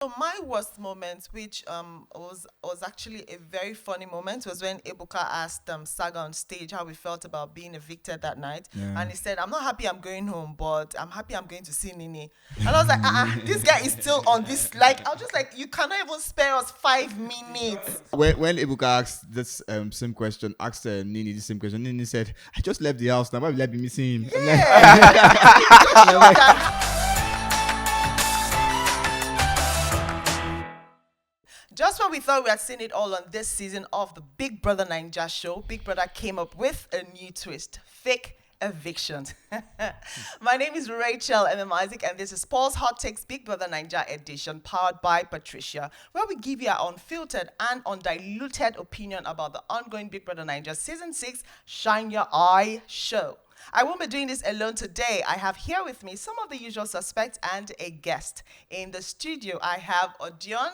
So my worst moment, which was actually a very funny moment, was when Ebuka asked Saga on stage how we felt about being evicted that night, Yeah. and he said, "I'm not happy I'm going home, but I'm happy I'm going to see Nini." And I was like, this guy is still on this. Like, I was just like, you cannot even spare us 5 minutes. When Ibuka asked this same question, asked Nini the same question, Nini said, "I just left the house. Now why will I be missing him?" I'm like, It just shows that just when we thought we had seen it all on this season of the Big Brother Ninja show, Big Brother came up with a new twist: fake evictions. My name is Rachel Isaac, and this is Paul's Hot Takes Big Brother Ninja edition, powered by Patricia, where we give you our unfiltered and undiluted opinion about the ongoing Big Brother Ninja Season 6 Shine Your Eye show. I won't be doing this alone today. I have here with me some of the usual suspects and a guest. In the studio, I have Odion,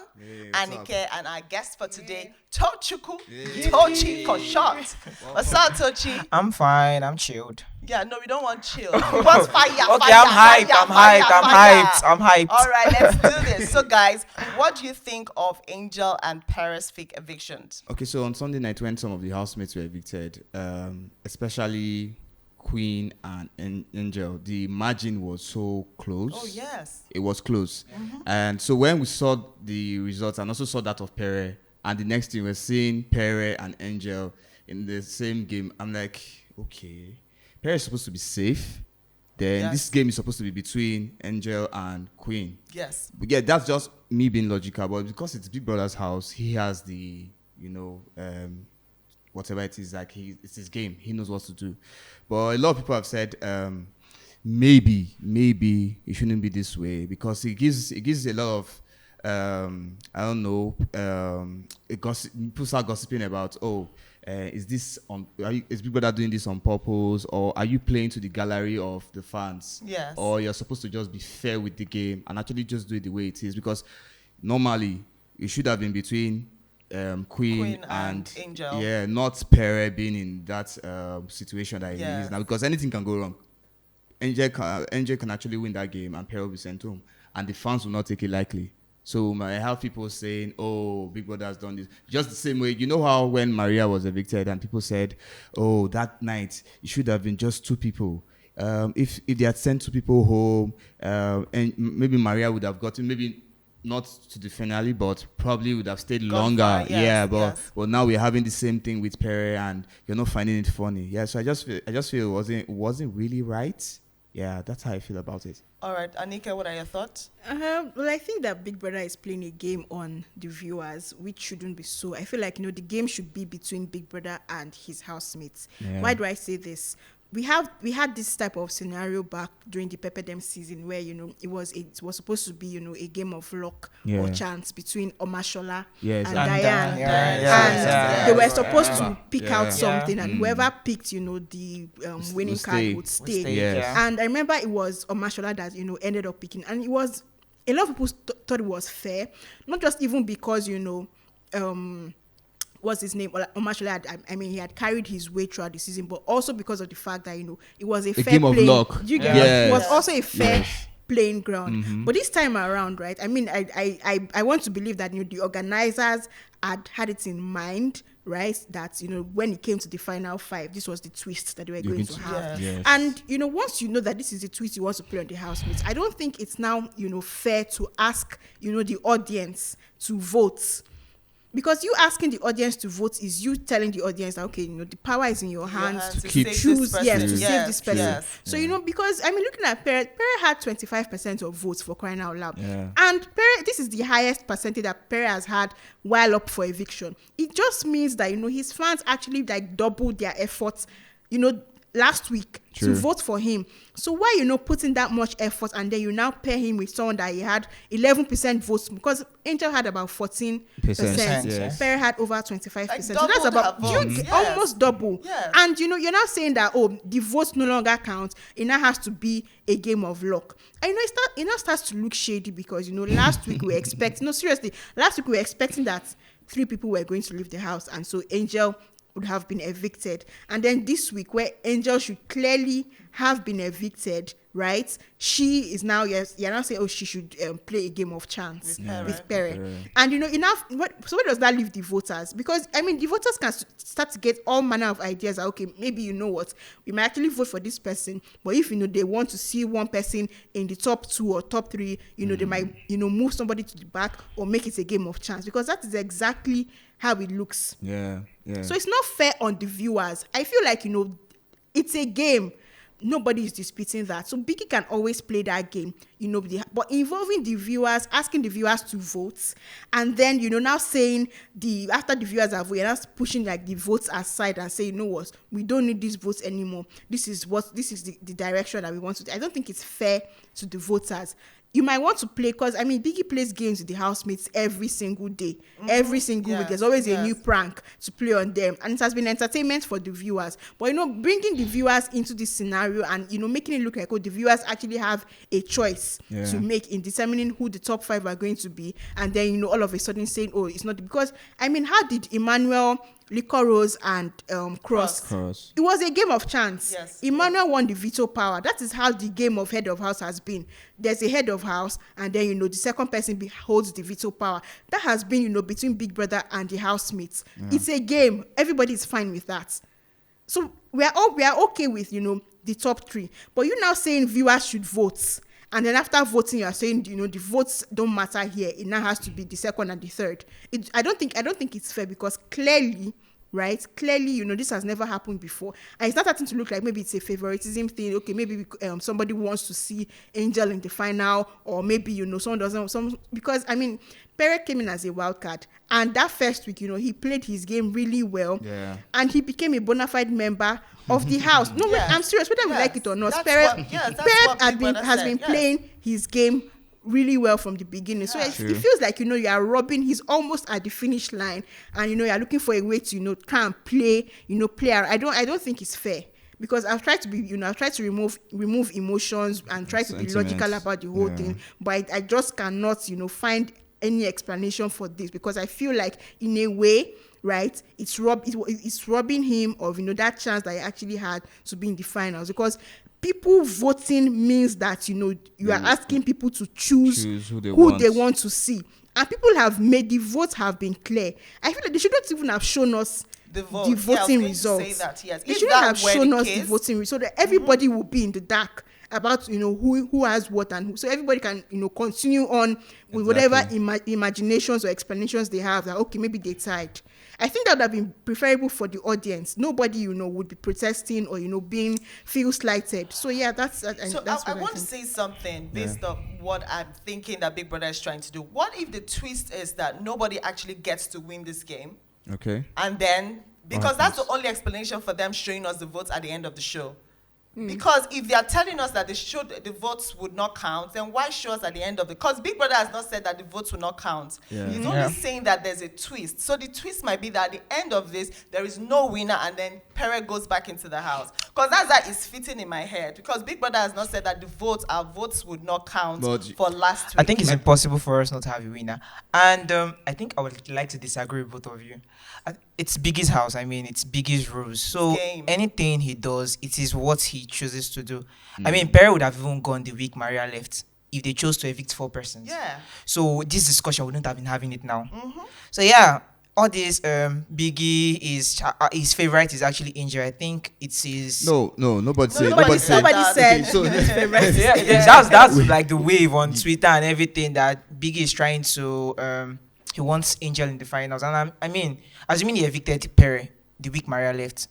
Anike, and our guest for today, Tochuku, Tochi for short. What's up, Tochi? I'm fine. I'm chilled. Yeah, no, we don't want chill. We want fire, Okay, fire, I'm hyped. fire, I'm hyped. fire, I'm fire. hyped. I'm hyped. All right, let's do this. So, guys, what do you think of Angel and Paris fake evictions? okay, so on Sunday night when some of the housemates were evicted, especially Queen and Angel, the margin was so close. Oh, yes. It was close. And so when we saw the results and also saw that of Pere, and the next thing we're seeing Pere and Angel in the same game, I'm like, okay, Pere is supposed to be safe. Then Yes. this game is supposed to be between Angel and Queen. Yes. But yeah, that's just me being logical. But because it's Big Brother's house, he has the, whatever it is, like it's his game. He knows what to do. But a lot of people have said maybe it shouldn't be this way because it gives a lot of I don't know, people start gossiping about, is this is Big Brother doing this on purpose, or are you playing to the gallery of the fans? Yes. Or you're supposed to just be fair with the game and actually just do it the way it is, because normally it should have been between Queen and Angel. Yeah, not Pere being in that situation that he Yes. is now, because anything can go wrong. Angel can actually win that game and Pere will be sent home, and the fans will not take it lightly. So I have people saying, "Oh, Big Brother has done this." Just the same way, you know how when Maria was evicted and people said, "Oh, that night it should have been just two people." If they had sent two people home, and maybe Maria would have gotten, maybe not to the finale, but probably would have stayed longer. far, yes, but yes. now we're having the same thing with Pere, and you're not finding it funny. Yeah, so I just feel it wasn't really right. Yeah, that's how I feel about it. All right, Anika, what are your thoughts? Well, I think that Big Brother is playing a game on the viewers, which shouldn't be so. I feel like, the game should be between Big Brother and his housemates. Yeah. Why do I say this? We had this type of scenario back during the Pepper Dem season where, it was supposed to be, a game of luck or chance between Omashola Yes, and and Diane. Diane, And yeah. they were supposed to pick Yeah. out something, and Mm. whoever picked, the winning Would card stay. would stay. stay, Yes. yeah. And I remember it was Omashola that, ended up picking. And it was, a lot of people thought it was fair. Not just even because, what's his name? Omashola he had carried his way throughout the season, but also because of the fact that, it was a fair game of playing, luck. You get Yes. it was also a fair Yes. playing ground. But this time around, right? I want to believe that, the organizers had it in mind, right? That, when it came to the final five, this was the twist that they were going to have. Yes. And, once you know that this is the twist you want to play on the housemates, I don't think it's now, fair to ask, the audience to vote. Because you asking the audience to vote is you telling the audience that, okay, the power is in your hands to keep- choose, this yes, person. to save this person. Yes. So, because, looking at Pere had 25% of votes for crying out loud. Yeah. And Pere, this is the highest percentage that Pere has had while up for eviction. It just means that, his fans actually doubled their efforts, last week True. to vote for him. So why putting that much effort and then you now pair him with someone that he had 11% votes, because Angel had about 14%. Yes. Pere had over 25%. Like So that's doubled about her votes, yes. almost double. Yes. And you're now saying that the votes no longer count. It now has to be a game of luck. And it now starts to look shady because last week we were expecting last week we were expecting that 3 people were going to leave the house, and so Angel would have been evicted. And then this week, where Angel should clearly have been evicted, right? She is now, you're now saying, oh, she should play a game of chance with Pere. And enough. So where does that leave the voters? Because the voters can start to get all manner of ideas. That, okay, maybe you know what, we might actually vote for this person, but if they want to see one person in the top 2 or top 3, they might move somebody to the back or make it a game of chance, because that is exactly how it looks. Yeah. So it's not fair on the viewers. I feel like it's a game. Nobody is disputing that. So Biggie can always play that game, but involving the viewers, asking the viewers to vote, and then now saying after the viewers have voted, that's pushing like the votes aside and say, you know what, we don't need these votes anymore. This is the direction that we want to do. I don't think it's fair to the voters. You might want to play, because Biggie plays games with the housemates every single day. Every single week, there's always a new prank to play on them, and it has been entertainment for the viewers. But bringing the viewers into this scenario and making it look like, the viewers actually have a choice to make in determining who the top 5 are going to be, and then all of a sudden saying, oh, it's not, because how did Emmanuel, Liquor Rose, and Cross? It was a game of chance. Yes. Emmanuel won the veto power. That is how the game of head of house has been. There's a head of house, and then the second person holds the veto power. That has been between Big Brother and the housemates. It's a game. Everybody is fine with that. So we are okay with the top 3. But you're now saying viewers should vote. And then after voting, you are saying, the votes don't matter here. It now has to be the second and the third. I don't think it's fair, because clearly, this has never happened before. And it's not starting to look like maybe it's a favoritism thing. Okay, maybe somebody wants to see Angel in the final, or maybe, someone doesn't. Because, Pere came in as a wild card. And that first week, he played his game really well. Yeah. And he became a bona fide member of the house. No, I'm serious, whether we like it or not. Pere has been playing his game really well from the beginning. So it feels like, you are robbing. He's almost at the finish line, and you're looking for a way to try and play, play. I don't think it's fair, because I've tried to be, I've tried to remove emotions and try to be logical about the whole thing, but I just cannot, find any explanation for this, because I feel like in a way, right, it's robbing him of that chance that he actually had to be in the finals, because people voting means that you are asking people to choose who they want to see, and people have made the votes have been clear. I feel like they shouldn't even have shown us the voting results. They shouldn't have shown us the voting results, so that everybody will be in the dark about who has what, and who, so everybody can continue on with whatever imaginations or explanations they have, that okay, maybe they tied. I think that would have been preferable for the audience. Nobody would be protesting or feel slighted. So yeah, that's I want to say something based on what I'm thinking that Big Brother is trying to do. What if the twist is that nobody actually gets to win this game? Okay. And then, because that's the only explanation for them showing us the votes at the end of the show. Because if they are telling us that the votes would not count, then why show us at the end of it? Because Big Brother has not said that the votes will not count. Yeah. He's only saying that there's a twist. So the twist might be that at the end of this, there is no winner, and then Pere goes back into the house. Because that is fitting in my head. Because Big Brother has not said that our votes would not count for last week. I think it's impossible for us not to have a winner. And I think I would like to disagree with both of you. It's Biggie's house. It's Biggie's rules. So anything he does, it is what he chooses to do. Pere would have even gone the week Maria left if they chose to evict 4 persons. Yeah. So this discussion wouldn't have been having it now. Mm-hmm. So yeah, all this Biggie is his favorite is actually Angel. I think it's his. Nobody said. Nobody said. Okay, so his favorite. That's like the wave on Twitter and everything that Biggie is trying to. He wants Angel in the finals, and assuming he evicted Pere the week Maria left,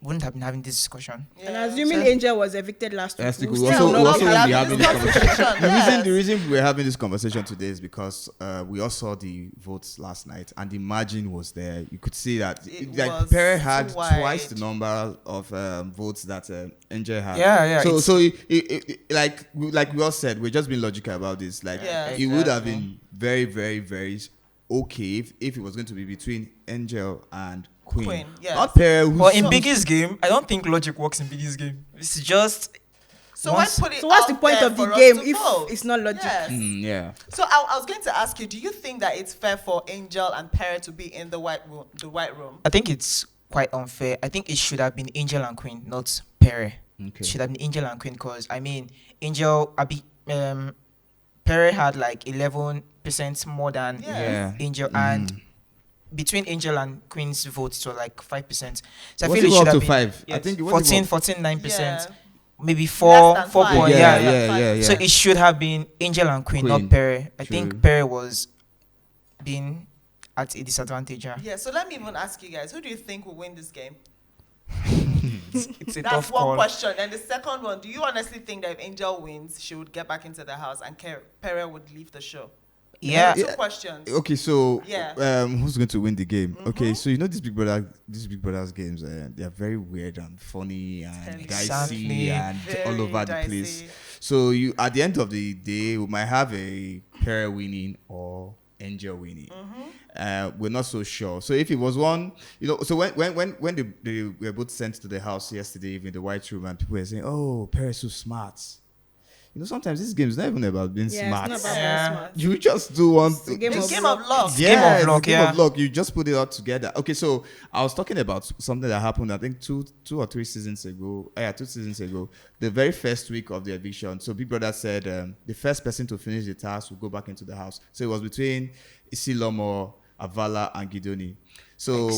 wouldn't have been having this discussion. Yeah. And assuming Angel was evicted last week, we also be having this conversation. The reason we're having this conversation today is because we all saw the votes last night, and the margin was there. You could see that Pere had twice the number of votes that Angel had. Yeah. So like we all said, we're just being logical about this. It would have been very, very, very okay if it was going to be between Angel and Queen. Yes. Not Pere. But in Biggie's game, I don't think logic works in Biggie's game. It's just. So what's the point of the game if it's not logic? Yes. Yeah. So I was going to ask you, do you think that it's fair for Angel and Pere to be in the white room? I think it's quite unfair. I think it should have been Angel and Queen, not Pere. It should have been Angel and Queen, because Angel, Pere had like 11% more than Angel, and between Angel and Queen's votes were like 5%. So I feel it should have been 5? Yes, I think it was 9%, maybe 4 point. Yeah. So it should have been Angel and Queen, not Pere. I think Pere was being at a disadvantage. Yeah. So let me even ask you guys, who do you think will win this game? It's a That's tough one call. question. And the second one, do you honestly think that if Angel wins, she would get back into the house and Pere would leave the show? Yeah. Two questions. Okay, so who's going to win the game? Okay, so you know these Big Brothers games, they are very weird and funny and dicey and all over the place. So you, at the end of the day, we might have a Pere winning or Angel winning. We're not so sure. So if it was one, so when they were both sent to the house yesterday evening, the white room, and people were saying, "Oh, Pere is so smart." Sometimes this game is not even about being smart. It's not about being smart. You just do one. It's a game of luck. Yeah, game of luck. You just put it all together. Okay, so I was talking about something that happened, I think two or three seasons ago. 2 seasons ago, the very first week of the eviction. So Big Brother said the first person to finish the task will go back into the house. So it was between Isilomo, Avala, and Gidoni. So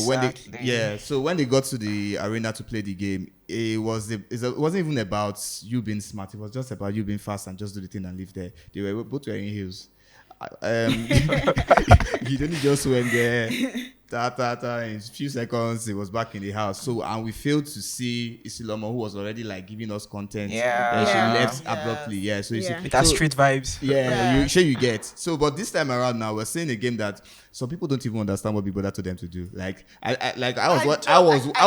when they got to the arena to play the game, it wasn't even about you being smart. It was just about you being fast and just do the thing and live there. They were both wearing heels. Gidoni just went there. In a few seconds, he was back in the house. So, and we failed to see Isilomo, who was already like giving us content. She left abruptly. So that's street vibes. You get. So, but this time around now, we're seeing a game that some people don't even understand what Big Brother told them to do. I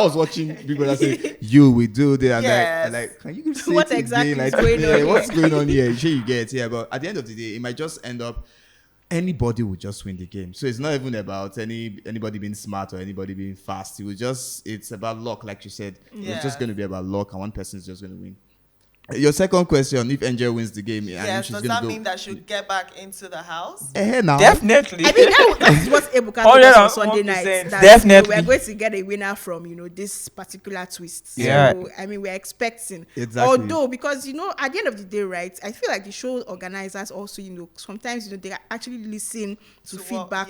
was watching Big Brother say, we do that, and like, can you say what exactly is going on? What's going on here? You get. But at the end of the day, it might just end up anybody will just win the game. So it's not even about anybody being smart or anybody being fast. It's about luck, like you said. It's just going to be about luck, and one person is just going to win. Your second question, if Angel wins the game, does that mean that she'll get back into the house? Now. Definitely. I mean, that is what Ebuka told us on Sunday night. Definitely. We're going to get a winner from, this particular twist. Yeah. So, I mean, we're expecting. Exactly. Although, because, at the end of the day, right, I feel like the show organizers also, sometimes, they actually listen to feedback.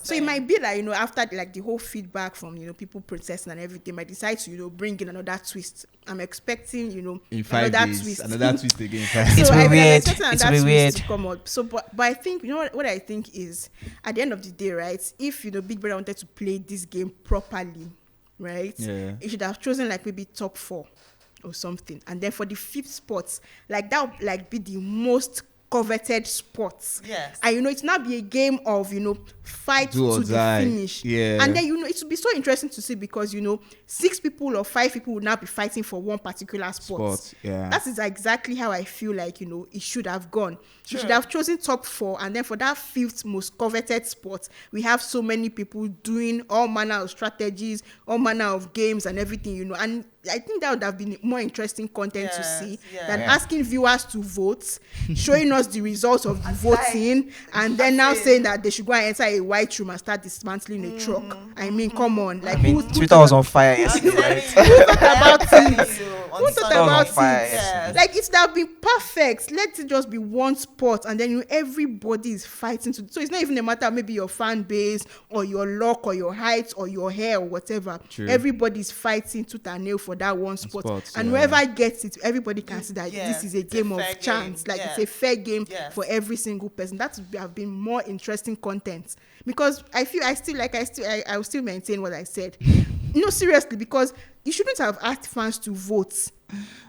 So it might be that, after, like, the whole feedback from, people protesting and everything, might decide to, bring in another twist. I'm expecting, in 5 days, twist. Another twist again. It's weird. It's weird. To come out. So, but I think what I think is, at the end of the day, right? If Big Brother wanted to play this game properly, right? It should have chosen like maybe top 4 or something, and then for the 5th spot, like that would like be the most coveted spots. Yes. And it not be a game of fight to the finish. And then it would be so interesting to see because 6 people or 5 people would now be fighting for one particular spot. That is exactly how I feel like it should have gone. You should have chosen top 4, and then for that 5th most coveted spot, we have so many people doing all manner of strategies, all manner of games and everything, and I think that would have been more interesting content to see than asking viewers to vote, showing us the results of the voting, and then now saying that they should go and enter a white room and start dismantling a truck. I mean, come on. Like, Twitter was on fire yesterday, right? Who thought about it? Who thought about it? Yes. Like, it would have been perfect. Let it just be one spot, and then everybody is fighting. So it's not even a matter of maybe your fan base or your luck or your height or your hair or whatever. Everybody is fighting tooth and nail for that one spot. And whoever gets it, everybody can see that this is a game of chance. Like, it's a fair game for every single person. That would have been more interesting content. Because I will still maintain what I said. No, seriously, because you shouldn't have asked fans to vote.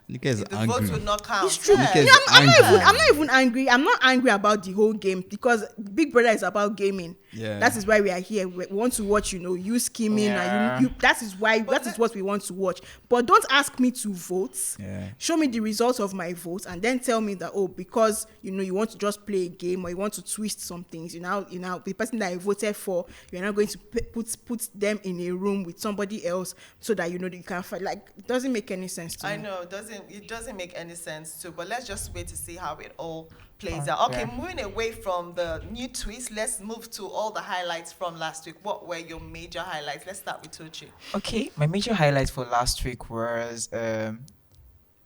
The votes would not count. It's true. I'm not even angry. I'm not angry about the whole game because Big Brother is about gaming. That is why we are here. We want to watch, you scheming, and that is what we want to watch. But don't ask me to vote. Show me the results of my vote, and then tell me that because you want to just play a game or you want to twist some things. The person that I voted for, you're not going to put them in a room with somebody else so that you can fight. Like, it doesn't make any sense to me. I know it doesn't make any sense too, but let's just wait to see how it all plays out. Okay, moving away from the new twist, let's move to all the highlights from last week. What were your major highlights? Let's start with Tochi. Okay, my major highlights for last week was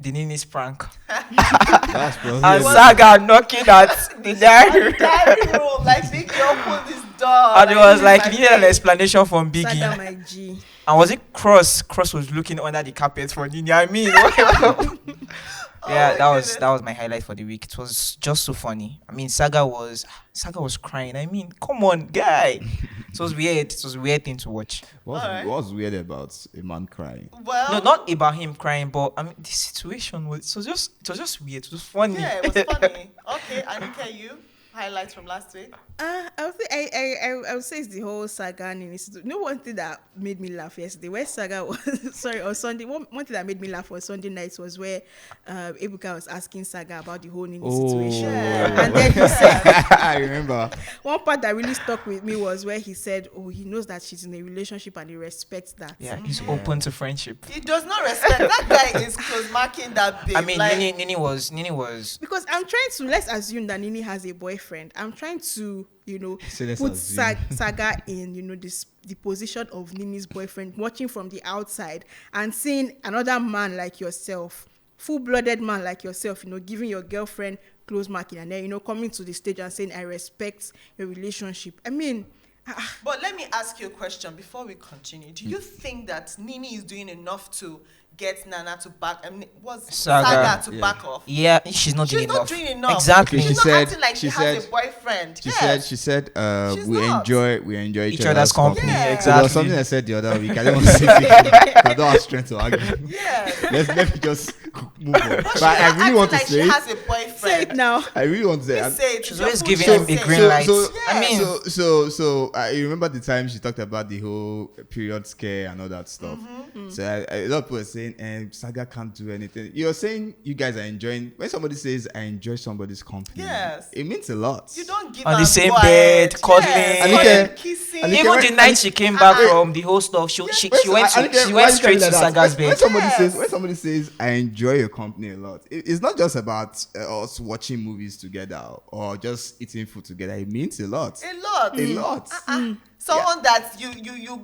the Nini's prank. That's probably And Saga knocking at the diary. Diary room, like Biggie opened this door. And it was like, you need an explanation from Biggie. Saga, my G. And was it Cross? Cross was looking under the carpet for Nini. I mean, yeah, that was my highlight for the week. It was just so funny. I mean, Saga was crying. I mean, come on, guy. It was weird. It was a weird thing to watch. What's weird about a man crying? Well, No, not about him crying, but I mean, the situation was it was just weird. It was funny. yeah, it was funny. Okay, Anika, you highlights from last week. I would say it's the whole Saga and Nini. You know, one thing that made me laugh yesterday, where Saga was, on Sunday, one thing that made me laugh on Sunday nights was where Ebuka was asking Saga about the whole Nini situation. Yeah. And then he said, I remember. one part that really stuck with me was where he said, he knows that she's in a relationship and he respects that. Yeah, he's open to friendship. He does not respect that guy. Is close marking that babe. I mean, like, Nini was. Because I'm trying to, let's assume that Nini has a boyfriend. I'm trying to, So let's put assume. Saga in, the position of Nini's boyfriend, watching from the outside and seeing another man like yourself, full-blooded man like yourself, giving your girlfriend close marking and then, coming to the stage and saying, I respect your relationship. I mean, but let me ask you a question before we continue. Do you think that Nini is doing enough to get Nana to back? I mean, Saga to back off? Yeah, she's not doing She's not enough. doing enough. Exactly. Okay, She's she not said- acting like she she has said- a boyfriend. She Yes. said She's we not. enjoy Each other's company. Yeah. So there was something I said the other week. I don't want to say it. I don't have strength to argue. Yeah. Let me just move on. But She's I not really want to acting say like it. she has a boyfriend. say it now. I really want to say Please it. say it. She's It's always your giving full him a say. green light. I mean- So you remember the time she talked about the whole period scare and all that stuff. So a lot of people were saying, Saga can't do anything. You're saying you guys are enjoying. When somebody says, I enjoy somebody's company, Yes. it means a lot. You don't give On the her same quiet. bed, cuddling. Yes, Anike- kissing. Anike- Even the night she came back from the whole stuff, she went straight to Saga's When bed. somebody says, I enjoy your company a lot, it's not just about us watching movies together or just eating food together. It means a lot. A lot. A lot. Someone that you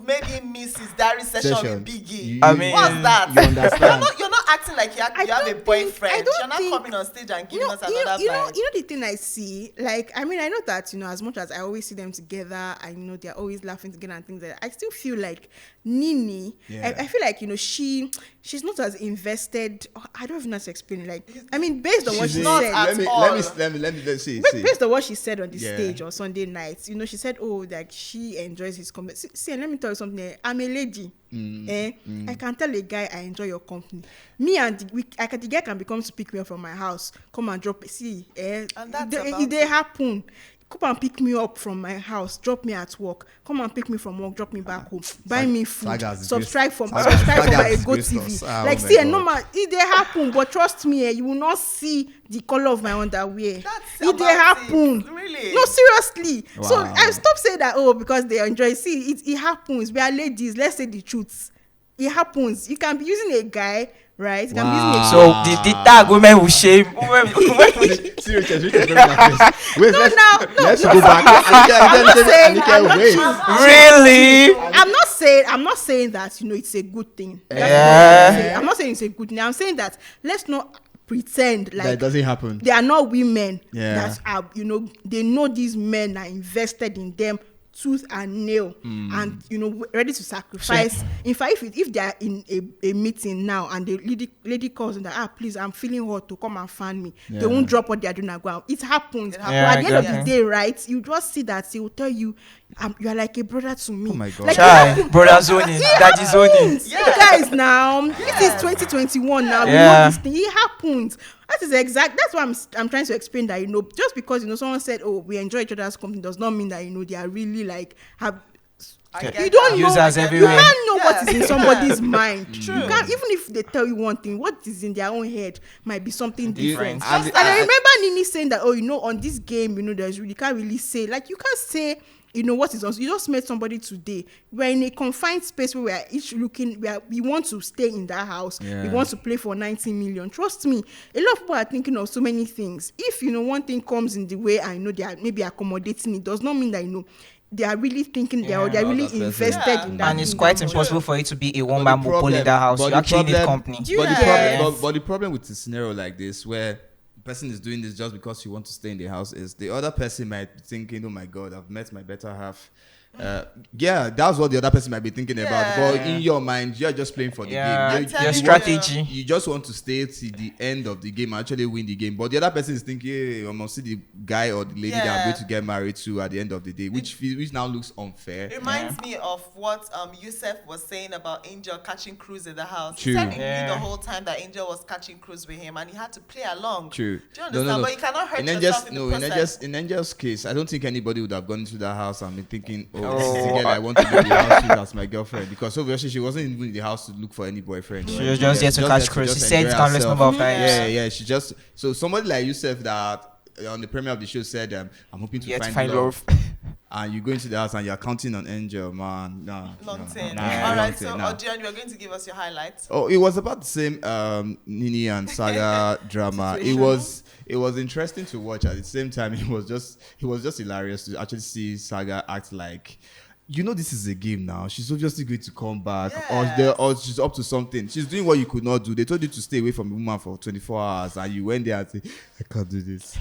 maybe miss his diary session with Biggie. I mean, What's that? you understand. You're not acting like you have a don't think- boyfriend. I don't You're not think- coming on stage and giving us another you know vibe. the thing I see, like, I mean, I know that, as much as I always see them together, I know they're always laughing together and things like that, I still feel like Nini, Yeah. I feel like, she's not as invested. I don't even know how to explain it. Like, I mean, based on what she not said, at all. Let me see. based on what she said on the Yeah. stage on Sunday nights, she said, like, she enjoys his company. See, and let me tell you something. I'm a lady. I can tell a guy I enjoy your company. Me and the guy can become to pick me up from my house, come and drop. See, And that's it they happen. Come and pick me up from my house, drop me at work. Come and pick me from work, drop me back home. Buy me food. Saga's Subscribe disgraced. for Saga's my Go disgraced TV. us. Oh Like, my see, God. normal. It they happen, but trust me, you will not see the color of my underwear. That's It they about happen. it. Really? No, seriously. So Wow. I stop saying that because they enjoy. See, it happens. We are ladies. Let's say the truth. It happens. You can be using a guy, right? You can be using a So the tag women will shame. See, Richard, very nice. Wait, let's no, go back. I'm not saying- I'm not Wait. Really? I'm not saying that it's a good thing. That's not Yeah. what I'm saying. I'm not saying it's a good thing. I'm saying that let's not pretend like That doesn't happen. they are not women Yeah. that are they know these men are invested in them tooth and nail and ready to sacrifice. In fact, if they are in a meeting now and the lady calls and please, I'm feeling hot to come and fan me, they won't drop what they are doing and go out. It happens. It But happens. at the end of the Yeah, day, right, you just see that he will tell you you are like a brother to me. Oh my God. Like, Chai, it happens. brother zoning, daddy zoning. You guys now, this is 2021 now. We know Yeah. this thing. It happens. That's why I'm trying to explain that, just because, someone said, we enjoy each other's company does not mean that, they are really like, I You get you don't that. know. Users You everywhere. can't know what is in Yeah. somebody's mind. True. You can't, even if they tell you one thing, what is in their own head might be something different. And And I remember Nini saying that, on this game, you can't really say, like, you can't say, what is on. You just met somebody today. We're in a confined space where we are each looking. We want to stay in that house. Yeah. We want to play for 90 million. Trust me, a lot of people are thinking of so many things. If one thing comes in the way, I know they are maybe accommodating. It does not mean that they are really thinking. They are really really that person. invested in that. And it's thing quite that much. impossible for it to be a But one-man the monopoly in that house. but You the actually need problem- company. Do you But the, get- problem, but the problem with a scenario like this, where the person is doing this just because you want to stay in the house, is the other person might be thinking, "Oh my God, I've met my better half." Yeah, that's what the other person might be thinking about. But in your mind, you're just playing for the game. Your strategy. You just want to stay till the end of the game, actually win the game. But the other person is thinking, hey, I must see the guy or the lady that I'm going to get married to at the end of the day, which now looks unfair. It reminds me of what Yusuf was saying about Angel catching cruise in the house. True. He said he knew the whole time that Angel was catching cruise with him, and he had to play along. True. Do you understand? But you cannot hurt yourself in the process. In Angel's case, I don't think anybody would have gone into that house and been thinking, this is the girl I want to be in the house with as my girlfriend, because obviously she wasn't even in the house to look for any boyfriend. She was just there to catch cruise. She said countless number of times. Yeah. She just so somebody like Yusuf that on the premiere of the show said, "I'm hoping to find love." And you go into the house and you're counting on Angel, man. Long term. All right, so Odion, you are going to give us your highlights. Oh, it was about the same Nini and Saga drama. It was interesting to watch. At the same time, it was just hilarious to actually see Saga act like, this is a game now. She's obviously going to come back, or she's up to something. She's doing what you could not do. They told you to stay away from the woman for 24 hours, and you went there and said, "I can't do this."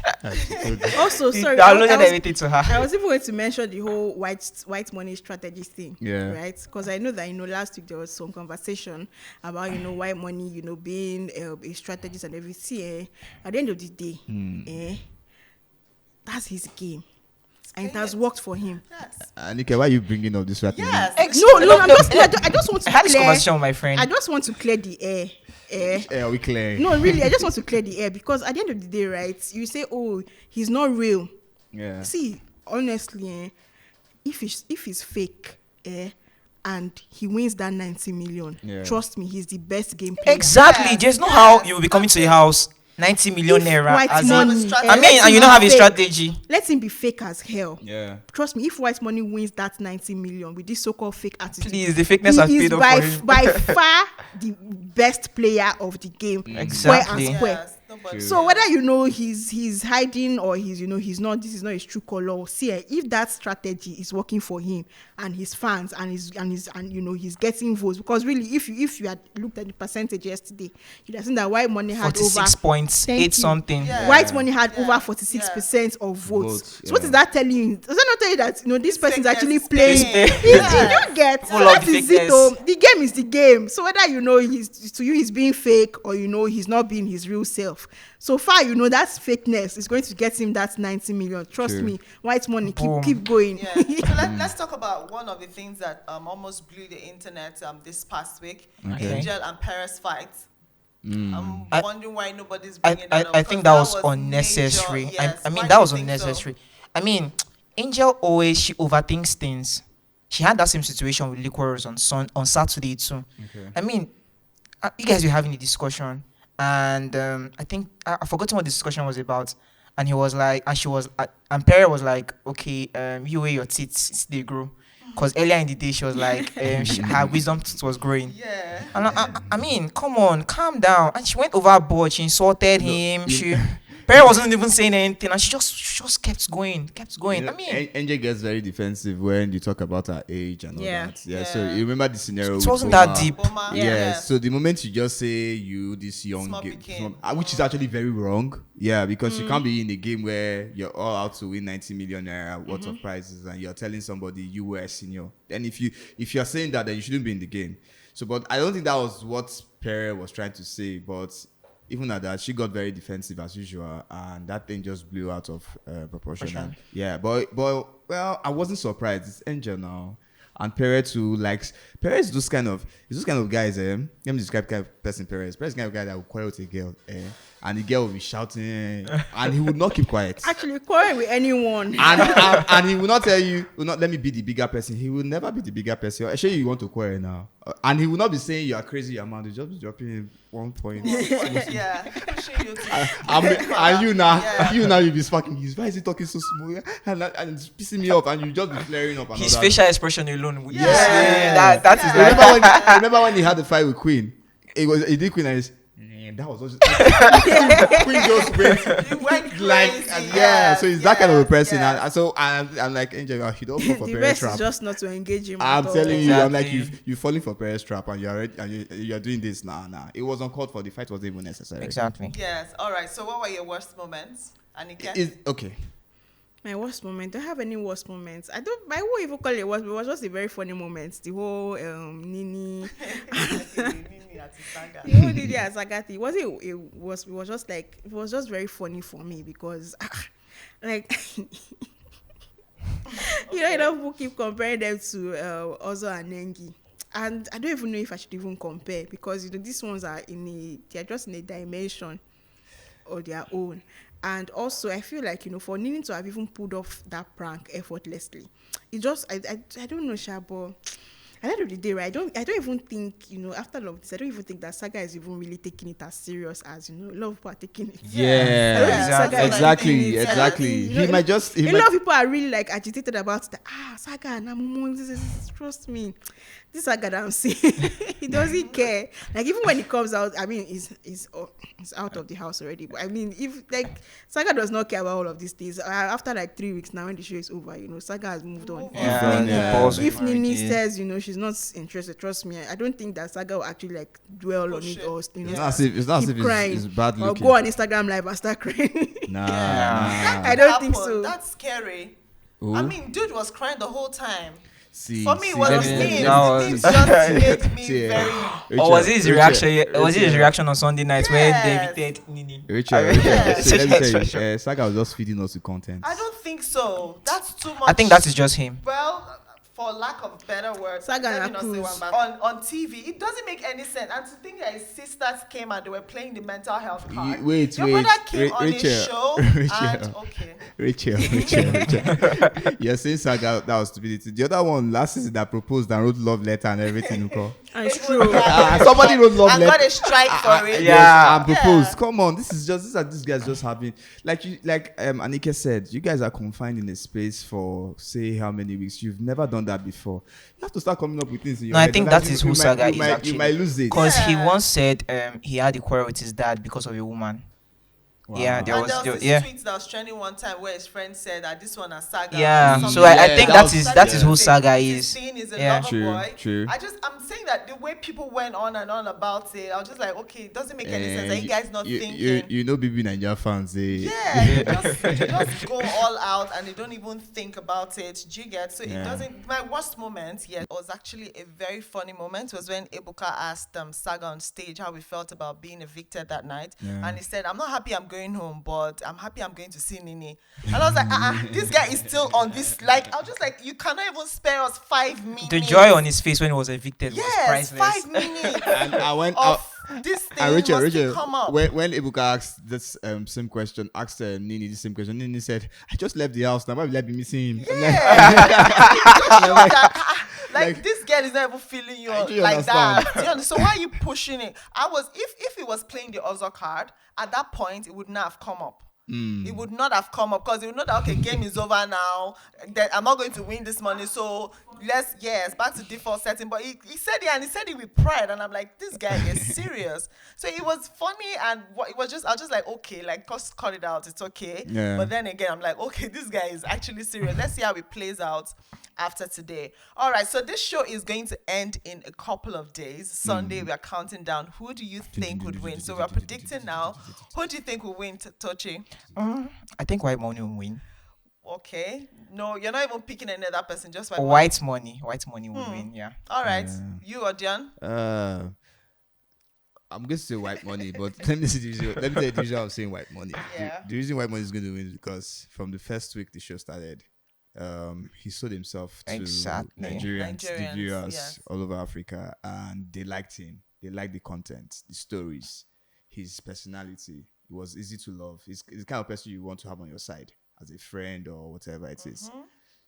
Also, sorry, Downloaded everything to her. I was even going to mention the whole white money strategy thing, right? Because I know that last week there was some conversation about white money, being a strategist and everything. At the end of the day, that's his game. And it has worked for him. Yes. Anike, why are you bringing up this strategy? Yes. I just want to had this conversation with my friend. I just want to clear the air. Are we clear? No, really, I just want to clear the air, because at the end of the day, right, you say, "Oh, he's not real." Yeah. See, honestly, if he's fake, and he wins that 90 million, trust me, he's the best game player. Exactly. Yes. There's no how you will be coming to the house 90 million naira. White As money, in, I mean, and you don't have a strategy. Let him be fake as hell. Yeah. Trust me, if white money wins that 90 million with this so-called fake attitude, Please, the fakeness has he paid is off for him. by far the best player of the game. Exactly. Square and square. Yes. Nobody. So whether he's hiding or he's not, this is not his true color. See, if that strategy is working for him and his fans and he's getting votes, because really, if you had looked at the percentage yesterday, you'd have seen that white money had 46 over points, 8 something. Yeah. White money had over 46% of votes. So what is that telling you? Does that not tell you that this person is actually playing? You get so that is it. The game is the game. So whether he's being fake or he's not being his real self. So far, that's fakeness is going to get him that 90 million. Trust me, white money keep going. Yeah. So let's talk about one of the things that almost blew the internet this past week. Okay. Angel and Paris fight. I'm wondering why nobody's bringing that up. I think that was unnecessary. Major. Yes. I mean, Why that do was you think unnecessary. so? I mean, Angel she overthinks things. She had that same situation with Liquorous on Saturday too. Okay. I mean, you guys were having a discussion, and I think I forgot what the discussion was about. And he was like, and Pere was like, okay, you wear your teeth, they grow. Because earlier in the day, she was like, her wisdom tooth was growing. Yeah. And I mean, come on, calm down. And she went overboard. She insulted him. Pere wasn't even saying anything, and she just kept going. I mean, Angel gets very defensive when you talk about her age and all that. Yeah. So you remember the scenario? It wasn't that deep. Yeah. So the moment you just say this young game, which is actually very wrong. Yeah, because you can't be in a game where you're all out to win 90 million naira worth of prizes, and you're telling somebody you were a senior. Then if you're saying that, then you shouldn't be in the game. So, but I don't think that was what Pere was trying to say. But even at that, she got very defensive as usual, and that thing just blew out of proportion. Yeah, but well, I wasn't surprised. It's Angel now, and Pere too. Pere is those kind of guys. Let me describe kind of person Pere is. Pere is the kind of guy that will quarrel with a girl, and the girl will be shouting, and he would not keep quiet. Actually, quarrel with anyone, and he will not tell you, let me be the bigger person. He will never be the bigger person. Actually, you want to quarrel now, and he will not be saying you are crazy, your man. He'll just be dropping in 1 point. Yeah. And you now you'll be sparking. Why is he talking so small? And it's pissing me off, and you just be flaring up. His facial expression alone. Yeah. That is like. Remember when he had the fight with Queen? He did Queen and And that was also Queen just went You went like crazy. so he's that kind of a person. yes. And so I'm like, Angel, you don't fall for The Paris best trap. is just not to engage him. I'm at all. telling you, I'm like Exactly. you're falling for Paris trap, and you're doing this. Nah. It was uncalled for. The fight wasn't even necessary. Exactly. Yes. All right. So what were your worst moments, Anika? Is okay. My worst moment. Do I have any worst moments? I don't. I won't even call it worst. It was just a very funny moment. The whole Nini. The whole Nini and Saga thing. It was just like it was just very funny for me because like people keep comparing them to Ozo and Nengi. And I don't even know if I should even compare because these ones are they're just in a dimension of their own. And also I feel like for Nini to have even pulled off that prank effortlessly, it just I don't know, Shabo. At the end of the day, right? I don't even think, after all of this, I don't even think that Saga is even really taking it as serious as, a lot of people are taking it. Exactly. He might just. A lot of people are really like agitated about that. Saga and Amumu, trust me. This Saga that I'm seeing, he doesn't care. Like, even when he comes out, I mean, he's out of the house already. But I mean, if like Saga does not care about all of these things, after like 3 weeks now, when the show is over, Saga has moved on. If Nini says, she's not interested, trust me, I don't think that Saga will actually like dwell on it or It's not as if it's bad or looking. go on Instagram live and start crying. Nah. I don't think so. That's scary. Ooh. I mean, dude was crying the whole time. See, For me, it was let me- memes. that Memes just made me See, very. Or was it his reaction? Was it his Rachel, reaction on Sunday night when Yes. they evicted Nini? Rachel, Yes. see, let me tell you, Saga was just feeding us with content. I don't think so. That's too much. I think that is just him. Well, for lack of better words, Saga let me and not say Cruz. one back. On TV, it doesn't make any sense. And to think that his sisters came and they were playing the mental health card. Your brother came on his show and Rachel. You're saying Saga, that was stupidity. The other one, last season, that proposed and wrote love letter and everything. And it's true. Somebody wrote love I letter. got a strike for it. And proposed. Come on, these guys just having like Anike said, you guys are confined in a space for say how many weeks. You've never done that before. You have to start coming up with things in your No, I head. think Otherwise that is you who Saga is actually. You might lose it. Because he once said he had a quarrel with his dad because of a woman. Wow. Yeah, there And was there was yeah. this tweet that was trending one time where his friend said that this one is Saga. Yeah, or something. so I think that that is who Saga He's is. seen he's a Yeah. lover True, boy. true. I'm saying that the way people went on and on about it, I was just like, okay, it doesn't make any sense. Are you guys not thinking? You know BBNaija fans, Yeah, they just go all out and they don't even think about it. Do you get? So it doesn't. My worst moment, was actually a very funny moment. Was when Ebuka asked Saga on stage how we felt about being evicted that night, and he said, "I'm not happy I'm going home, but I'm happy I'm going to see Nini." And I was like, this guy is still on this. Like, I was just like, you cannot even spare us 5 minutes. The joy on his face when he was evicted was yes, priceless. 5 minutes. and I went of this thing Rachel, must still come up. when Ebuka asked this same question, asked Nini the same question, Nini said, "I just left the house. Now why will I be missing him?" Like this girl is not even feeling you do you like understand? that. Do you understand? So why are you pushing it? If he was playing the other card, at that point it would not have come up. It would not have come up because he would know that, okay, game is over now, that I'm not going to win this money, so back to default setting. But he said it, and he said it with pride, and I'm like, this guy is serious. So it was funny, and it was just, I was just like, okay, like, just cut it out, it's okay. Yeah. But then again, I'm like, okay, this guy is actually serious. Let's see how it plays out after today. All right, so this show is going to end in a couple of days. Sunday, we are counting down. Who do you think would win? So we're predicting now. Who do you think will win, Tochi? I think white money will win. Okay. No, you're not even picking any other person, just White money will win. Yeah. All right. You or Dion? I'm going to say white money, but let me tell you the reason I'm saying white money. Yeah. The reason white money is going to win is because from the first week the show started, he sold himself to Exactly. Nigerians, the Nigerians, viewers yes. all over Africa, and they liked him. They liked the content, the stories, his personality. It was easy to love. He's the kind of person you want to have on your side as a friend or whatever it is.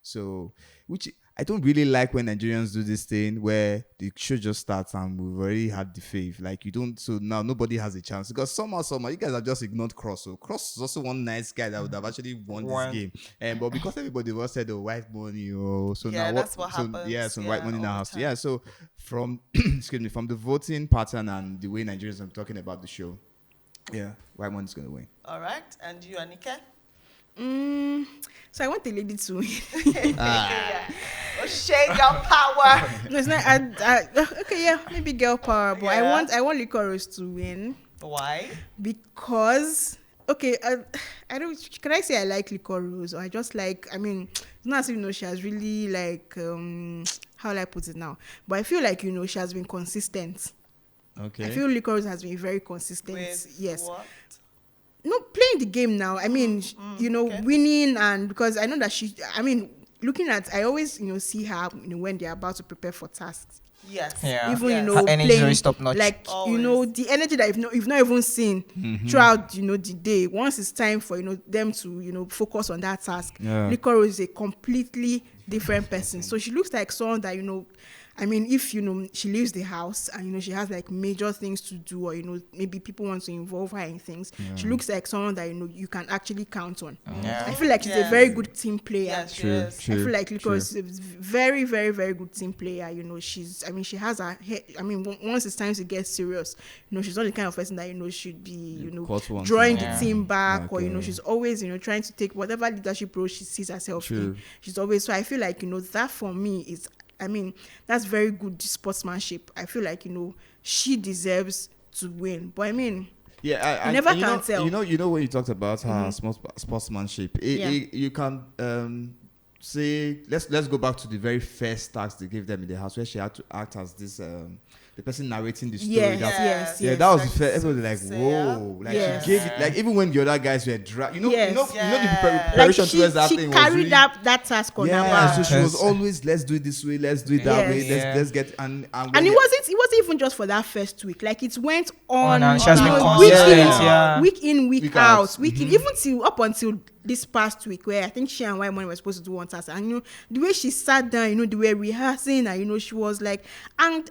So, which I don't really like when Nigerians do this thing where the show just starts and we've already had the fave. Like you don't, so now nobody has a chance because somehow you guys have just ignored Cross. So Cross is also one nice guy that would have actually won this game. But because everybody was said the white money, so now that's what happens. Yeah, so white money in the house. Yeah, so from excuse me, from the voting pattern and the way Nigerians are talking about the show, yeah, white money's gonna win. All right, and you, Anike? So I want the lady to win. Shade girl power. No, it's not. Okay, yeah, maybe girl power, but I want Licorice to win. Why? Because I don't. Can I say I like Licorice or I just like? I mean, it's not as if she has really like how will I put it now? But I feel like she has been consistent. Okay. I feel Licorice has been very consistent. With yes. What? No, playing the game now. I mean, winning, and because I know that looking at, I always, see her, when they're about to prepare for tasks. Yes. Yeah. Even, her energy playing, is top notch. like, Always. the energy that you've not even seen throughout, the day. Once it's time for, them to, focus on that task. Yeah. Licorice is a completely different person. So she looks like someone that, I mean, if, she leaves the house and, she has like major things to do or, maybe people want to involve her in things, she looks like someone that, you can actually count on. Yeah. I feel like she's a very good team player. Yes, she True, is. true. I feel like Licorice is a very, very, very good team player. She has her head. I mean, once it's time to get serious, she's not the kind of person that, should be, drawing the team back or, she's always, trying to take whatever leadership role she sees herself in. She's always, so I feel like, that for me is, that's very good sportsmanship. I feel like, she deserves to win. But I mean, yeah, you never can tell. You know when you talked about her sportsmanship, you can say let's go back to the very first task they gave them in the house where she had to act as this the person narrating the story. Yes. That was the first. Everybody was like, whoa, like she gave it. Like even when the other guys were you know the preparation towards that thing was carried really, that task on her back. so she was always, let's do it this way, let's do it that way, let's get and it wasn't even just for that first week. Like it went on she has been consistent, week in, week out, week in, even till up until this past week where I think she and White Money were supposed to do one task, and the way she sat down, the way rehearsing, and she was like, and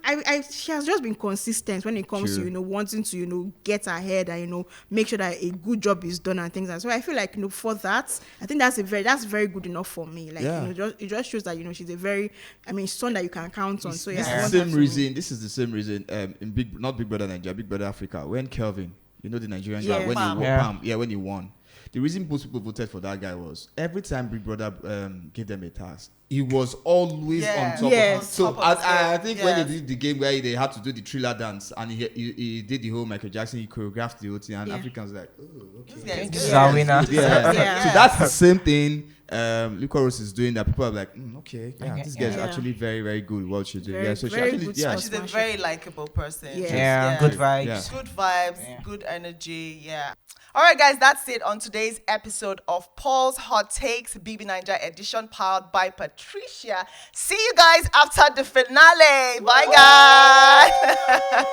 she has just been consistent when it comes to wanting to get ahead and make sure that a good job is done and things. And so I feel like for that, I think that's very good enough for me. Like it just shows that she's a very, someone that you can count on. So this is the same reason in not Big Brother Nigeria, Big Brother Africa, when Kelvin, the Nigerian guy, when he won. The reason most people voted for that guy was every time Big Brother gave them a task, he was always on top of it. So I think when they did the game where they had to do the thriller dance and he did the whole Michael Jackson, he choreographed the whole thing, and Africans were like, oh, okay. This is our winner. So that's the same thing Licorice is doing, that people are like, this guy is actually very, very good at what she does. So she's a very likable person. Good vibes. Good vibes, good energy, All right, guys, that's it on today's episode of Paul's Hot Takes, BBNaija edition, powered by Patricia. See you guys after the finale. Bye, guys.